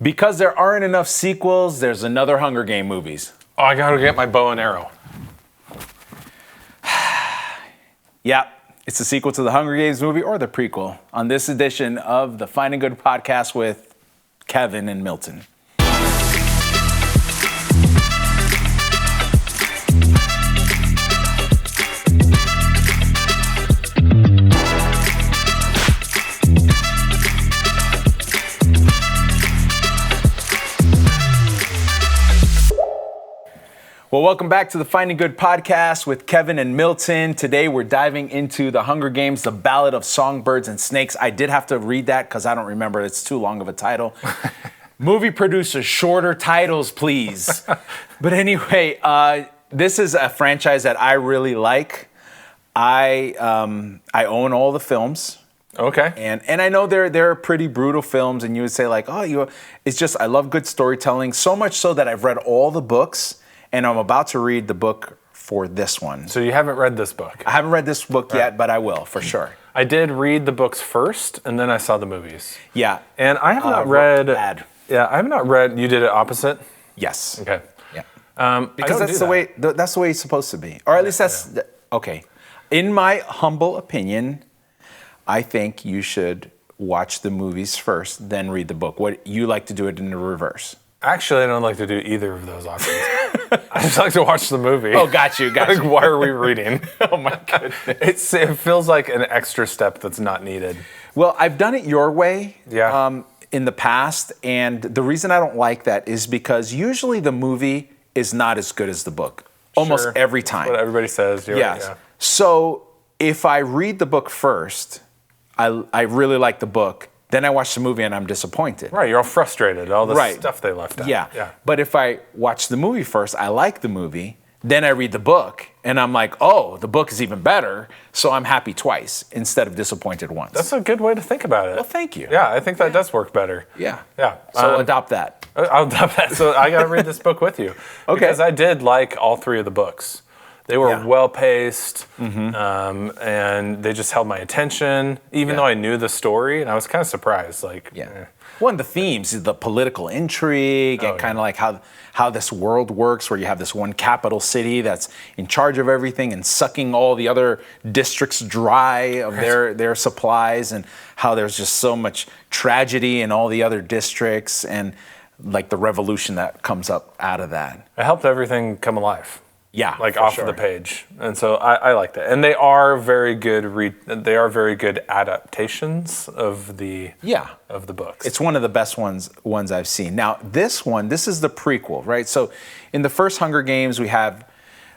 Because there aren't enough sequels, there's another Hunger Game movies. Oh, I gotta get my bow and arrow. Yeah, it's the sequel to the Hunger Games movie or the prequel on this edition of the Finding Good podcast with Kevin and Milton. Well, welcome back to the Finding Good podcast with Kevin and Milton. Today we're diving into the Hunger Games, the Ballad of Songbirds and Snakes. I did have to read that because I don't remember. It's too long of a title. Movie producers, shorter titles, please. But anyway, this is a franchise that I really like. I own all the films. Okay. And I know they're pretty brutal films, and you would say like, it's just I love good storytelling, so much so that I've read all the books. And I'm about to read the book for this one. So you haven't read this book? I haven't read this book yet, but I will, for sure. I did read the books first, and then I saw the movies. Yeah. And I have not read... Bad. Yeah, I have not read... You did it opposite? Yes. Okay. Yeah. Because that's the way it's supposed to be. Or at least that's... Yeah. Okay. In my humble opinion, I think you should watch the movies first, then read the book. What you like to do it in the reverse. Actually, I don't like to do either of those options. I just like to watch the movie. Oh, got you. Like, why are we reading? Oh my goodness. It feels like an extra step that's not needed. Well, I've done it your way in the past, and the reason I don't like that is because usually the movie is not as good as the book. Almost every time. That's what everybody says. Yes. Right, yeah. So if I read the book first, I really like the book. Then I watch the movie and I'm disappointed. Right, you're all frustrated, all the stuff they left out. Yeah. But if I watch the movie first, I like the movie, then I read the book, and I'm like, oh, the book is even better, so I'm happy twice instead of disappointed once. That's a good way to think about it. Well, thank you. Yeah, I think that does work better. Yeah. Yeah. So adopt that. I'll adopt that. So I got to read this book with you. Okay. Because I did like all three of the books. They were well-paced, and they just held my attention, even though I knew the story, and I was kind of surprised. One of the themes is the political intrigue and kind of like how this world works, where you have this one capital city that's in charge of everything and sucking all the other districts dry of their supplies, and how there's just so much tragedy in all the other districts, and like the revolution that comes up out of that. It helped everything come alive. Yeah, off of the page, and so I like that. And they are very good. They are very good adaptations of the books. It's one of the best ones I've seen. Now this is the prequel, right? So in the first Hunger Games, we have,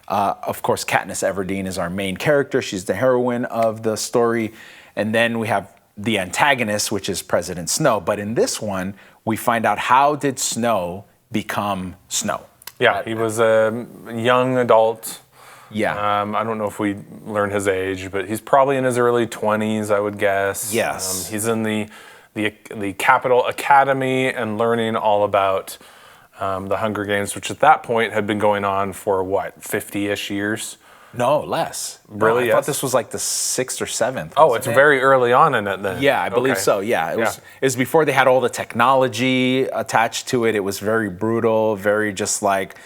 of course, Katniss Everdeen is our main character. She's the heroine of the story, and then we have the antagonist, which is President Snow. But in this one, we find out how did Snow become Snow. Yeah, he was a young adult. Yeah. I don't know if we learn his age, but he's probably in his early 20s, I would guess. Yes. He's in the Capital Academy and learning all about the Hunger Games, which at that point had been going on for, 50-ish years? No, less. Really? I thought this was like the 6th or 7th. Oh, it's very early on in it then. Yeah, I believe so. Yeah, it was before they had all the technology attached to it. It was very brutal, very just like,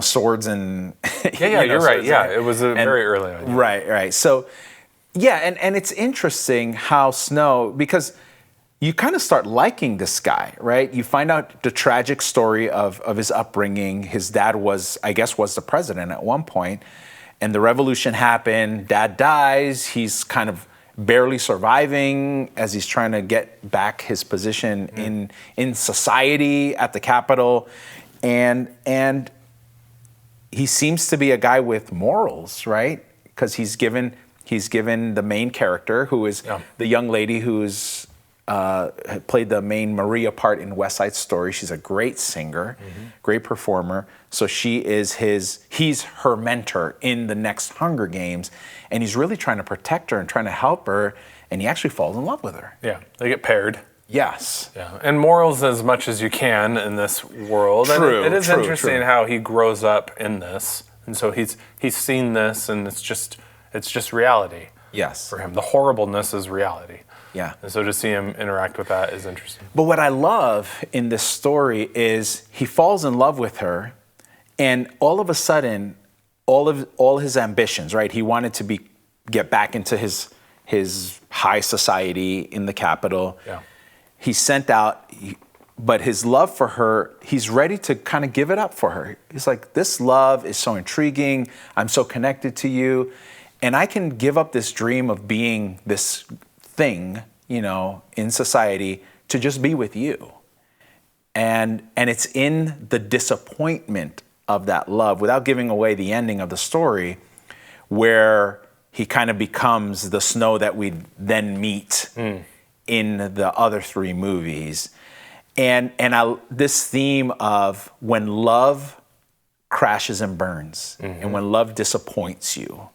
swords and... You're right. Yeah, it was very early on. Right. So, and it's interesting how Snow, because you kind of start liking this guy, right? You find out the tragic story of his upbringing. His dad was the president at one point. And the revolution happened, Dad dies, he's kind of barely surviving as he's trying to get back his position in society at the Capitol. And he seems to be a guy with morals, right? Because he's given the main character, who is the young lady who's played the main Maria part in West Side Story. She's a great singer, great performer. So he's her mentor in the next Hunger Games, and he's really trying to protect her and trying to help her, and he actually falls in love with her. Yeah, they get paired. Yes. Yeah, and morals as much as you can in this world. True. And it is interesting how he grows up in this, and so he's seen this, and it's just reality. Yes. For him, the horribleness is reality. Yeah. And so to see him interact with that is interesting. But what I love in this story is he falls in love with her, and all of a sudden, all his ambitions, right? He wanted to get back into his high society in the capital. Yeah. He's sent out, but his love for her, he's ready to kind of give it up for her. He's like, this love is so intriguing. I'm so connected to you. And I can give up this dream of being this thing, in society to just be with you. And it's in the disappointment of that love, without giving away the ending of the story, where he kind of becomes the Snow that we then meet in the other 3 movies. And this theme of when love crashes and burns, and when love disappoints you,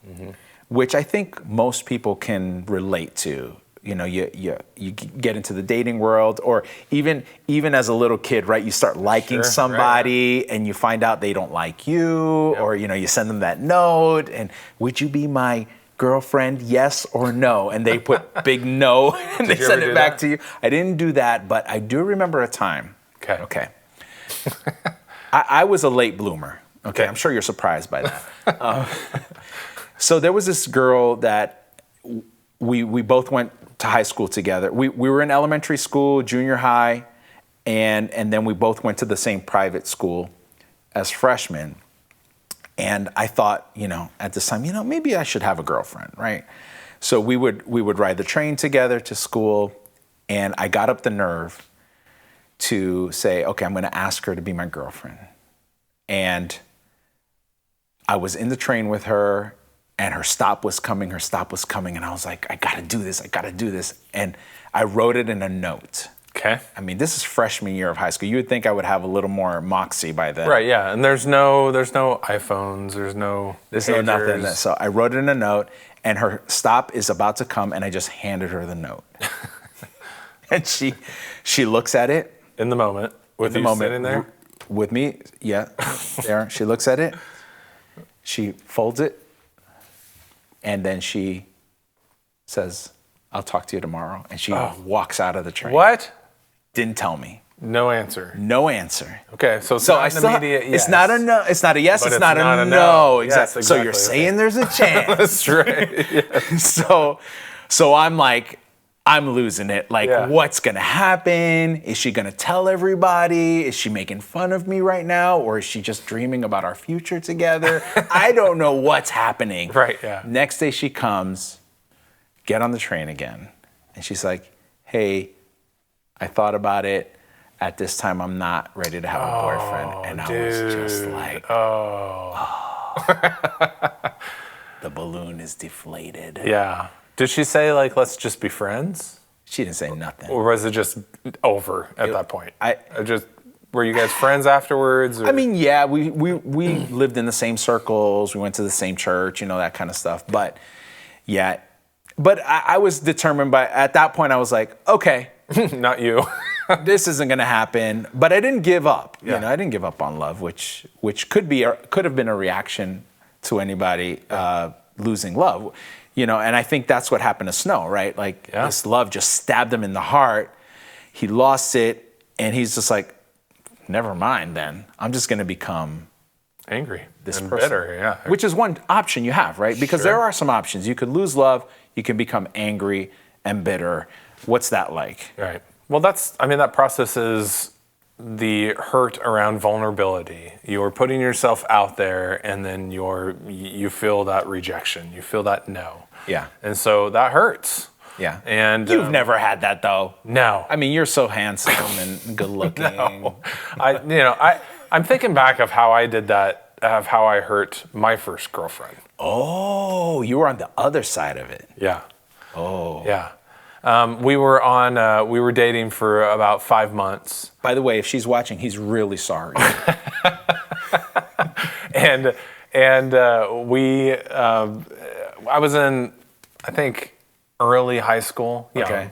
which I think most people can relate to. You get into the dating world, or even as a little kid, right? You start liking somebody, right. And you find out they don't like you, or you send them that note, and would you be my girlfriend, yes or no? And they put big no, and they send it back to you. I didn't do that, but I do remember a time. Okay. I was a late bloomer. Okay, I'm sure you're surprised by that. So there was this girl that we both went to high school together. We were in elementary school, junior high, and then we both went to the same private school as freshmen. And I thought, at this time, maybe I should have a girlfriend, right? So we would ride the train together to school, and I got up the nerve to say, okay, I'm going to ask her to be my girlfriend. And I was in the train with her, and her stop was coming, and I was like, I gotta do this. And I wrote it in a note. Okay. I mean, this is freshman year of high school. You would think I would have a little more moxie by then. Right, yeah, and there's no iPhones, there's no nothing. So I wrote it in a note, and her stop is about to come, and I just handed her the note. And she looks at it. In the moment, sitting there? With me, yeah, there. She looks at it, she folds it, and then she says, I'll talk to you tomorrow. And she walks out of the train. What? Didn't tell me. No answer. Okay, so it's not an immediate yes. It's not a no. It's not a yes. But it's not a no. Exactly. Yes, So you're saying there's a chance. That's right. Yes. So I'm like, I'm losing it. Like, what's gonna happen? Is she gonna tell everybody? Is she making fun of me right now? Or is she just dreaming about our future together? I don't know what's happening. Right, yeah. Next day she comes, get on the train again. And she's like, hey, I thought about it. At this time, I'm not ready to have a boyfriend. And I was just like, the balloon is deflated. Yeah. Did she say, let's just be friends? She didn't say nothing. Or was it just over at that point? Were you guys friends afterwards? Or? I mean, yeah, we lived in the same circles. We went to the same church, that kind of stuff. But yeah, I was determined at that point, I was like, okay. Not you. This isn't going to happen. But I didn't give up. I didn't give up on love, which could have been a reaction to anybody losing love. And I think that's what happened to Snow, right? This love just stabbed him in the heart. He lost it, and he's just like, never mind then. I'm just going to become angry this and person. Bitter, yeah. Which is one option you have, right? Because there are some options. You could lose love. You can become angry and bitter. What's that like? Right. Well, that process is the hurt around vulnerability. You're putting yourself out there, and then you feel that rejection. You feel that no. Yeah. And so that hurts. Yeah. And you've never had that though. No. I mean, you're so handsome and good looking. No. I'm thinking back of how I did that, of how I hurt my first girlfriend. Oh, you were on the other side of it. Yeah. Oh. Yeah. We were dating for about 5 months. By the way, if she's watching, he's really sorry. I was in, I think, early high school. Okay.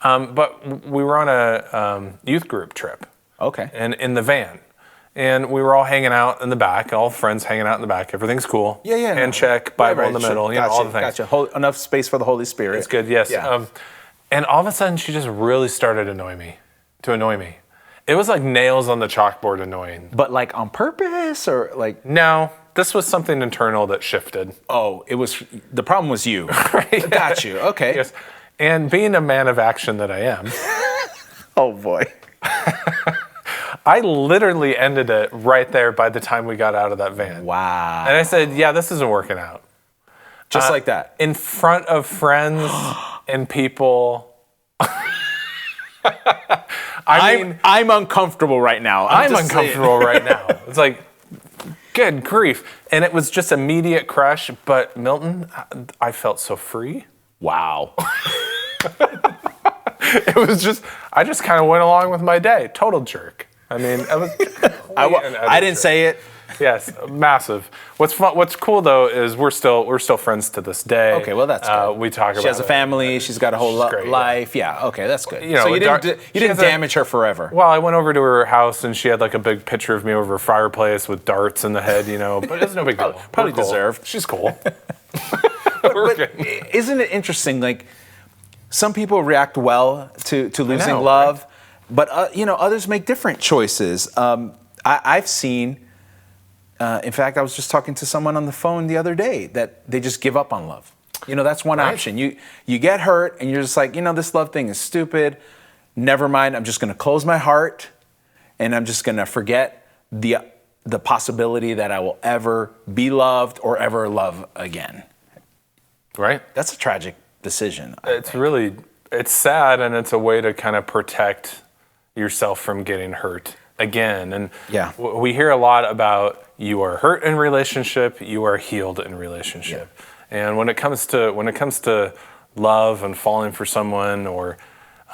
But we were on a youth group trip. Okay. And in the van. And we were all hanging out in the back, all friends hanging out in the back. Everything's cool. Yeah. Handshake, Bible in the middle, Gotcha, all the things. Gotcha. Enough space for the Holy Spirit. It's good, yes. Yeah. And all of a sudden, she just really started to annoy me. It was like nails on the chalkboard annoying. But like on purpose or like? No, this was something internal that shifted. Oh, the problem was you. Right? Got you, okay. Yes. And being a man of action that I am. Oh boy. I literally ended it right there by the time we got out of that van. Wow. And I said, yeah, this isn't working out. Just like that. In front of friends and people. I'm uncomfortable right now. I'm uncomfortable right now. It's like, good grief. And it was just immediate crush. But Milton, I felt so free. Wow. It was just, I just kind of went along with my day. Total jerk. I mean, I was. I didn't say it. Yes, massive. What's fun? What's cool though is we're still friends to this day. Okay, well that's good. We talk about. She has a family. She's got a whole life. Yeah. Okay, that's good. So you didn't damage her forever. Well, I went over to her house and she had like a big picture of me over a fireplace with darts in the head, But it's no big deal. Probably We're cool. deserved. She's cool. but isn't it interesting? Like some people react well to losing love. Right? But others make different choices. I've seen, in fact, I was just talking to someone on the phone the other day that they just give up on love. That's one option. You get hurt and you're just like, this love thing is stupid. Never mind. I'm just going to close my heart and I'm just going to forget the possibility that I will ever be loved or ever love again. Right. That's a tragic decision. It's sad, and it's a way to kind of protect yourself from getting hurt again. And we hear a lot about you are hurt in relationship, you are healed in relationship. Yeah. And when it comes to love and falling for someone, or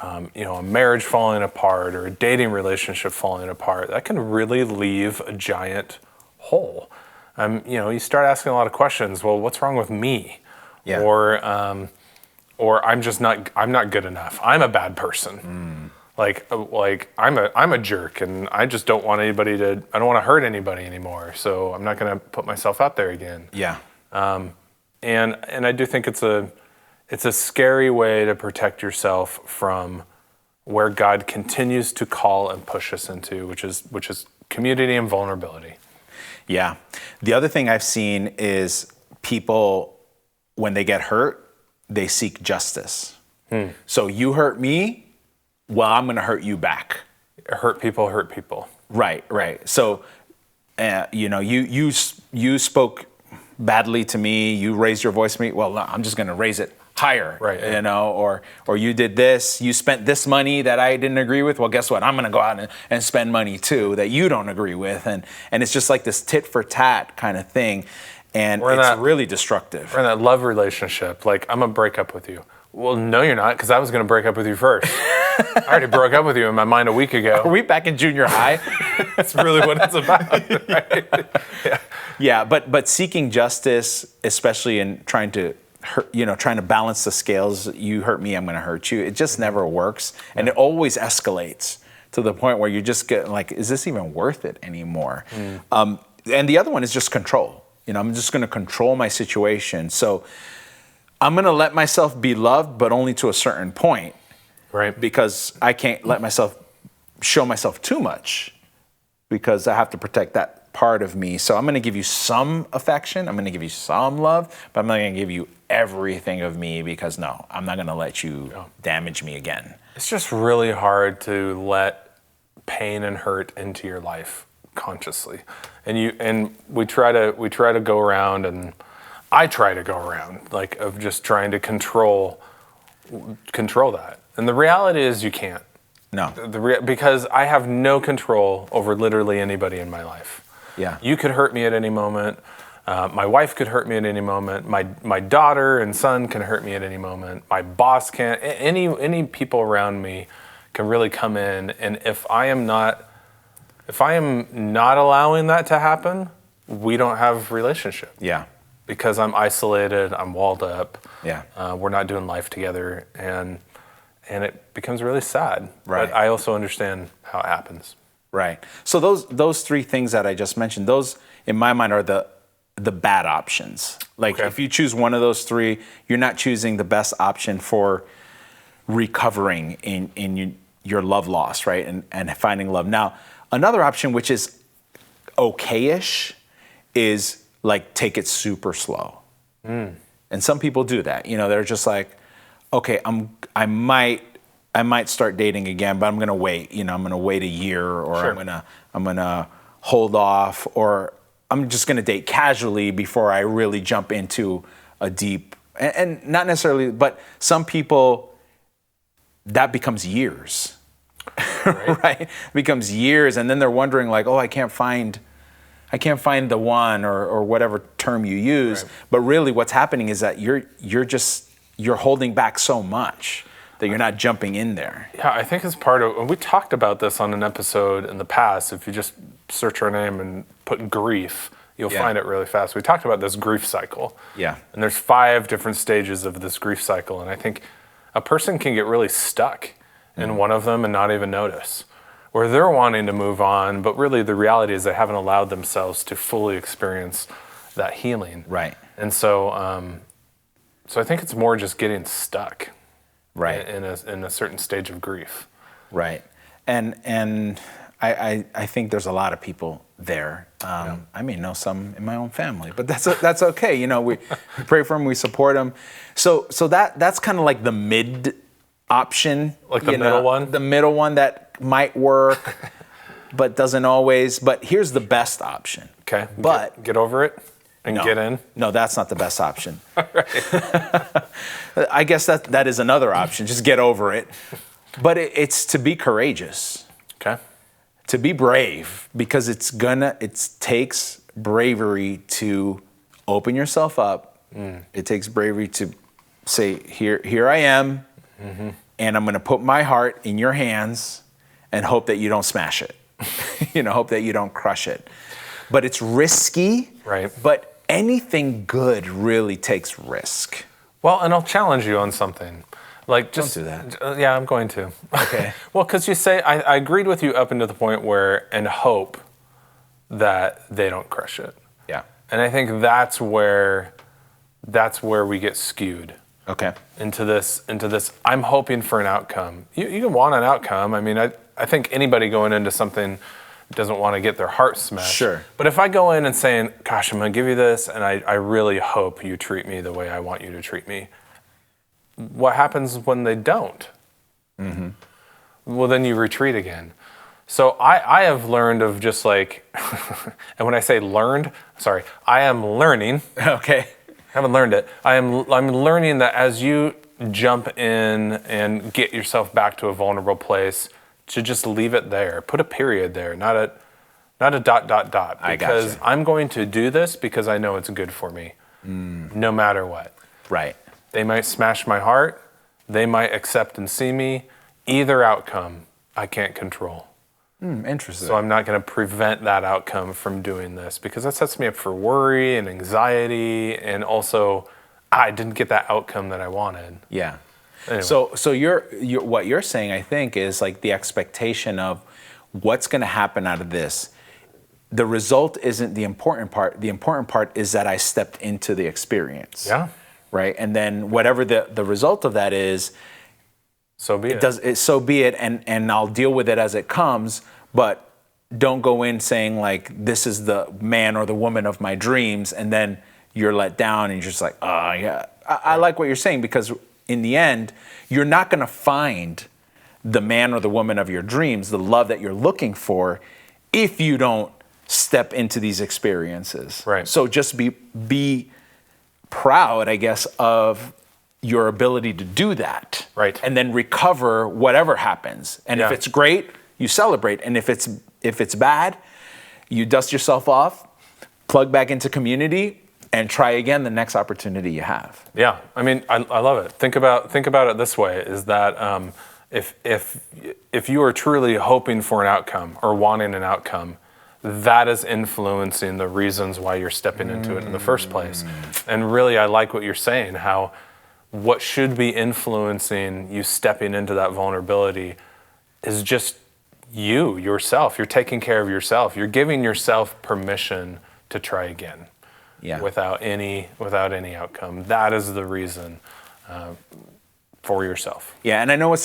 a marriage falling apart, or a dating relationship falling apart, that can really leave a giant hole. You start asking a lot of questions. Well, what's wrong with me? Yeah. Or I'm not good enough. I'm a bad person. Like I'm a jerk, and I just don't want I don't want to hurt anybody anymore. So I'm not going to put myself out there again. Yeah. And I do think it's a scary way to protect yourself from where God continues to call and push us into, which is community and vulnerability. Yeah. The other thing I've seen is people, when they get hurt, they seek justice. So you hurt me, well, I'm going to hurt you back. Hurt people. Right. So, you spoke badly to me. You raised your voice to me. Well, no, I'm just going to raise it higher. Right. Or you did this. You spent this money that I didn't agree with. Well, guess what? I'm going to go out and spend money too that you don't agree with. And it's just like this tit for tat kind of thing. And it's really destructive. We're in that love relationship. Like, I'm going to break up with you. Well, no, you're not, because I was going to break up with you first. I already broke up with you in my mind a week ago. Are we back in junior high? That's really what it's about, right? Yeah, but seeking justice, especially in trying to balance the scales, you hurt me, I'm going to hurt you, it just never works. And it always escalates to the point where you just get like, is this even worth it anymore? And the other one is just control. I'm just going to control my situation. So I'm going to let myself be loved, but only to a certain point. Right. Because I can't let myself show myself too much, because I have to protect that part of me. So I'm going to give you some affection. I'm going to give you some love, but I'm not going to give you everything of me, because no, I'm not going to let you damage me again. It's just really hard to let pain and hurt into your life consciously. And we try to go around, and I try to go around like of just trying to control that. And the reality is you can't. No. Because I have no control over literally anybody in my life. Yeah. You could hurt me at any moment. My wife could hurt me at any moment. My daughter and son can hurt me at any moment. My boss can. Any people around me can really come in. And if I am not allowing that to happen, we don't have a relationship. Yeah. Because I'm isolated, I'm walled up. Yeah. We're not doing life together, and it becomes really sad. Right. But I also understand how it happens. Right. So those three things that I just mentioned, those in my mind are the bad options. Like if you choose one of those three, you're not choosing the best option for recovering in your love loss, right? And finding love. Now, another option, which is okay-ish, is like take it super slow. And some people do that. You know, they're just like, okay, I might start dating again, but I'm gonna wait. You know, I'm gonna wait a year, or I'm gonna hold off, or I'm just gonna date casually before I really jump into a deep, and not necessarily, but some people, that becomes years, right? It becomes years, and then they're wondering like, oh, I can't find the one, or whatever term you use. Right. But really what's happening is that you're holding back so much that you're not jumping in there. Yeah, I think it's part of, and we talked about this on an episode in the past. If you just search our name and put grief, you'll find it really fast. We talked about this grief cycle. Yeah. And there's 5 different stages of this grief cycle. And I think a person can get really stuck in one of them and not even notice, where they're wanting to move on, but really the reality is they haven't allowed themselves to fully experience that healing. Right. And so, so I think it's more just getting stuck. Right. In a certain stage of grief. Right. And I think there's a lot of people there. I may know some in my own family, but that's okay. You know, we pray for them, we support them. So that's kind of like the mid option. Like the middle one? The middle one that might work, but doesn't always. But here's the best option. Okay. But get over it and get in? No, that's not the best option. I guess that is another option. Just get over it. But it's to be courageous. Okay. To be brave, because it takes bravery to open yourself up. It takes bravery to say, here I am, and I'm going to put my heart in your hands and hope that you don't smash it. Hope that you don't crush it. But it's risky. Right. But anything good really takes risk. Well, and I'll challenge you on something. Like, just don't do that. Yeah, I'm going to. Okay. Well, because you say I agreed with you up into the point where, and hope that they don't crush it. Yeah. And I think that's where we get skewed. Okay. Into this. I'm hoping for an outcome. You can want an outcome. I mean, I think anybody going into something doesn't want to get their heart smashed. Sure. But if I go in and saying, gosh, I'm going to give you this, and I really hope you treat me the way I want you to treat me, what happens when they don't? Well, then you retreat again. So I have learned of just like, and when I say learned, sorry, I am learning. Okay. I haven't learned it. I'm learning that as you jump in and get yourself back to a vulnerable place, to just leave it there. Put a period there, not a ... Because I'm going to do this because I know it's good for me, no matter what. Right. They might smash my heart. They might accept and see me. Either outcome, I can't control. Interesting. So I'm not going to prevent that outcome from doing this, because that sets me up for worry and anxiety, and also I didn't get that outcome that I wanted. Yeah. Anyway. So you're what you're saying, I think, is like the expectation of what's going to happen out of this. The result isn't the important part. The important part is that I stepped into the experience. Yeah. Right. And then whatever the result of that is, so be it. So be it, and I'll deal with it as it comes. But don't go in saying like, this is the man or the woman of my dreams, and then you're let down and you're just like, oh yeah. I like what you're saying, because in the end, you're not going to find the man or the woman of your dreams, the love that you're looking for, if you don't step into these experiences. Right. So just be proud, I guess, of your ability to do that. Right. And then recover whatever happens. And if it's great, you celebrate. And if it's bad, you dust yourself off, plug back into community, and try again the next opportunity you have. Yeah, I mean, I love it. Think about it this way: is that if you are truly hoping for an outcome or wanting an outcome, that is influencing the reasons why you're stepping into it in the first place. And really, I like what you're saying. How what should be influencing you stepping into that vulnerability is just yourself. You're taking care of yourself. You're giving yourself permission to try again. Yeah. Without any outcome. That is the reason for yourself. Yeah, and I know what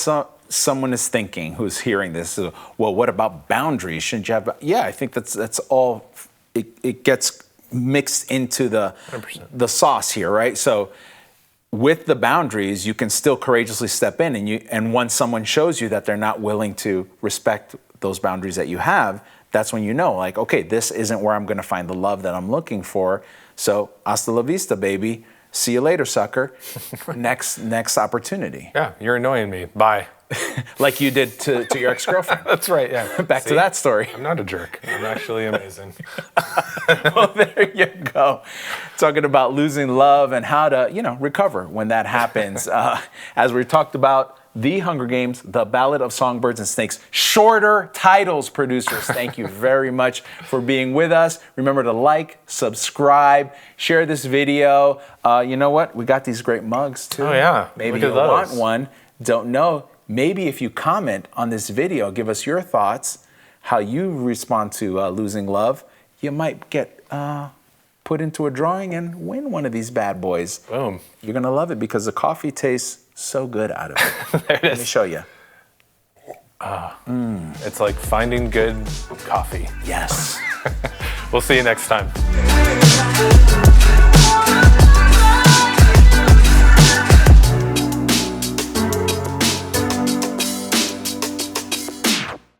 someone is thinking who's hearing this. Well, what about boundaries? Shouldn't you have? Yeah, I think that's all. It gets mixed into the sauce here, right? So with the boundaries, you can still courageously step in, and once someone shows you that they're not willing to respect those boundaries that you have, that's when you know, like, okay, this isn't where I'm going to find the love that I'm looking for. So hasta la vista, baby. See you later, sucker. Next opportunity. Yeah, you're annoying me. Bye. Like you did to your ex-girlfriend. That's right, yeah. Back to that story. I'm not a jerk. I'm actually amazing. Well, there you go. Talking about losing love and how to, recover when that happens. As we talked about, The Hunger Games, The Ballad of Songbirds and Snakes. Shorter titles, producers. Thank you very much for being with us. Remember to like, subscribe, share this video. You know what? We got these great mugs too. Oh, yeah. Maybe you want one. Don't know. Maybe if you comment on this video, give us your thoughts, how you respond to losing love, you might get put into a drawing and win one of these bad boys. Boom. You're going to love it because the coffee tastes so good out of it. There it is. Let me show you. It's like finding good coffee. Yes. We'll see you next time.